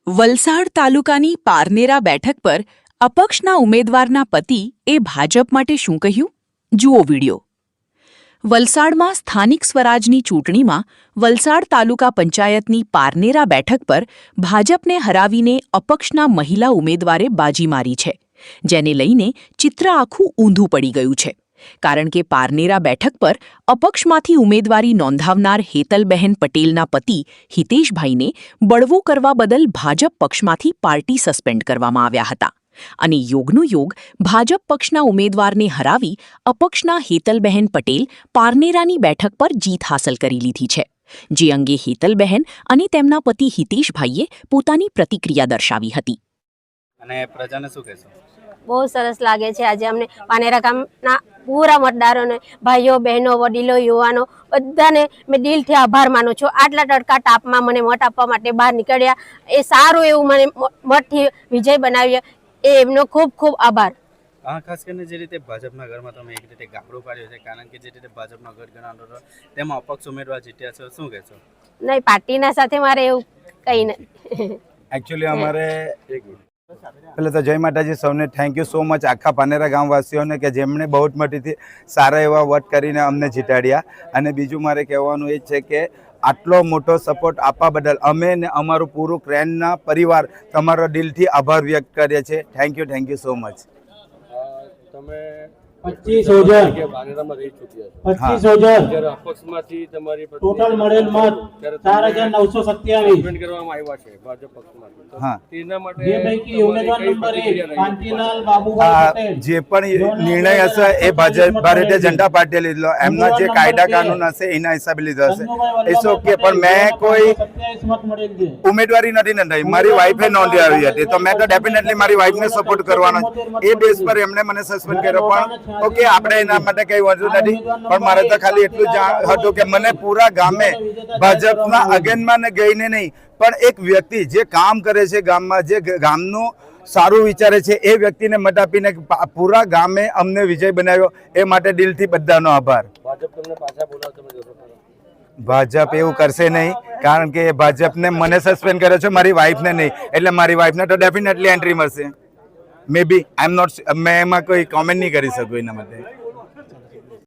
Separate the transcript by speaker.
Speaker 1: વલસાડ તાલુકાની પારનેરા બેઠક પર અપક્ષના ઉમેદવારના પતિ એ ભાજપ માટે શું કહ્યું? જુઓ વિડિયો. વલસાડમાં સ્થાનિક સ્વરાજની ચૂંટણીમાં વલસાડ તાલુકા પંચાયતની પારનેરા બેઠક પર ભાજપને હરાવીને અપક્ષના મહિલા ઉમેદવારે બાજી મારી છે, જેને લઈને ચિત્ર આખું ઊંધું પડી ગયું છે. કારણ કે પારનેરા બેઠક પર અપક્ષમાંથી ઉમેદવારી નોંધાવનાર હેતલબહેન પટેલના પતિ હિતેશભાઈને બળવો કરવા બદલ ભાજપ પક્ષમાંથી પાર્ટી સસ્પેન્ડ કરવામાં આવ્યા હતા અને યોગનો યોગ ભાજપ પક્ષના ઉમેદવારને હરાવી અપક્ષના હેતલબહેન પટેલ પારનેરાની બેઠક પર જીત હાંસલ કરી લીધી છે, જે અંગે હેતલબહેન અને તેમના પતિ હિતેશભાઈએ પોતાની પ્રતિક્રિયા દર્શાવી હતી.
Speaker 2: અને પ્રજાને શું કહેશો?
Speaker 3: બહુ સરસ લાગે છે. આજે અમને પાનેરા ગામના પૂરા મતદારોને, ભાઈઓ બહેનો, વડીલો, યુવાનો બધાને મેં દિલથી આભાર માનું છું. આટલા તડકા તાપમાં મને મત આપવા માટે બહાર નીકળ્યા, એ સારું એવું મને મતથી વિજય બનાવ્યો, એ એમનો ખૂબ ખૂબ આભાર.
Speaker 2: ખાસ કરીને જે રીતે ભાજપના ઘરમાં તમે એક રીતે ગાબડું પાડ્યો છે, કારણ કે જે રીતે ભાજપનો ગઢ ગણાતો હતો તેમાં અપક્ષ ઉમેદવાર જીત્યા છે, શું કહેશો?
Speaker 3: નહીં, પાર્ટીના સાથે મારે એવું કંઈ નહીં.
Speaker 4: એકચ્યુઅલી અમારે પહેલાં તો જય માતાજી, સૌને થેન્ક યુ સો મચ, આખા પાનેરા ગામવાસીઓને કે જેમણે બહુ જ મોટીથી સારા એવા વોટ કરીને અમને જીતાડ્યા. અને બીજું મારે કહેવાનું એ છે કે આટલો મોટો સપોર્ટ આપવા બદલ અમે ને અમારું પૂરું ક્રેનના પરિવાર તમારો દિલથી આભાર વ્યક્ત કરીએ છીએ. Thank you so much.
Speaker 2: તમે
Speaker 5: 25,000
Speaker 2: પાનેરામાં રહી ચૂક્યા છો.
Speaker 5: 25,000
Speaker 2: અપક્ષમાંથી તમારી
Speaker 5: ટોટલ મળેલ મત 4,927
Speaker 2: સસ્પેન્ડ કરવામાં આવ્યા છે ભાજપ પક્ષમાંથી.
Speaker 4: હા,
Speaker 2: તેના માટે
Speaker 5: જે પૈકી ઉમેદવાર નંબર 1 કાંતિલાલ બાબુભાઈ પટેલ
Speaker 4: જે પણ નિર્ણય હશે એ ભારતીય જનતા પાર્ટીએ લીધો, એમના જે કાયદા કાનૂન હશે એના હિસાબે લીધો હશે. ઇટ્સ ઓકે, પણ મેં કોઈ
Speaker 5: 27 મત મળેલ છે.
Speaker 4: ઉમેદવારી નથી નોંધાવી, મારી વાઈફે નોંધાવી હતી, તો મેં તો ડેફિનેટલી મારી વાઈફને સપોર્ટ કરવાનો એ બેઝ પર એમણે મને સસ્પેન્ડ કર્યો. પણ ઓકે, આપણે એના માટે કઈ વધુ નથી, પણ મારે તો ખાલી એટલું જ હતું કે મને પૂરા ગામે ભાજપના અગેનમાં ને ગઈને નહીં, પણ એક વ્યક્તિ જે કામ કરે છે ગામમાં, જે ગામનું સારું વિચારે છે, એ વ્યક્તિને મત આપીને પૂરા ગામે અમને વિજય બનાવ્યો, એ માટે દિલથી બધાનો આભાર.
Speaker 2: ભાજપ તમને પાછા બોલાવશે?
Speaker 4: ભાજપ એવું કરશે નહીં, કારણ કે ભાજપને મને સસ્પેન્ડ કર્યો છે, મારી વાઈફને નહીં, એટલે મારી વાઈફને તો ડેફિનેટલી એન્ટ્રી મળશે. મે બી આઈ એમ નોટ, મેં એમાં કોઈ કોમેન્ટ નહીં કરી શકું એના માટે.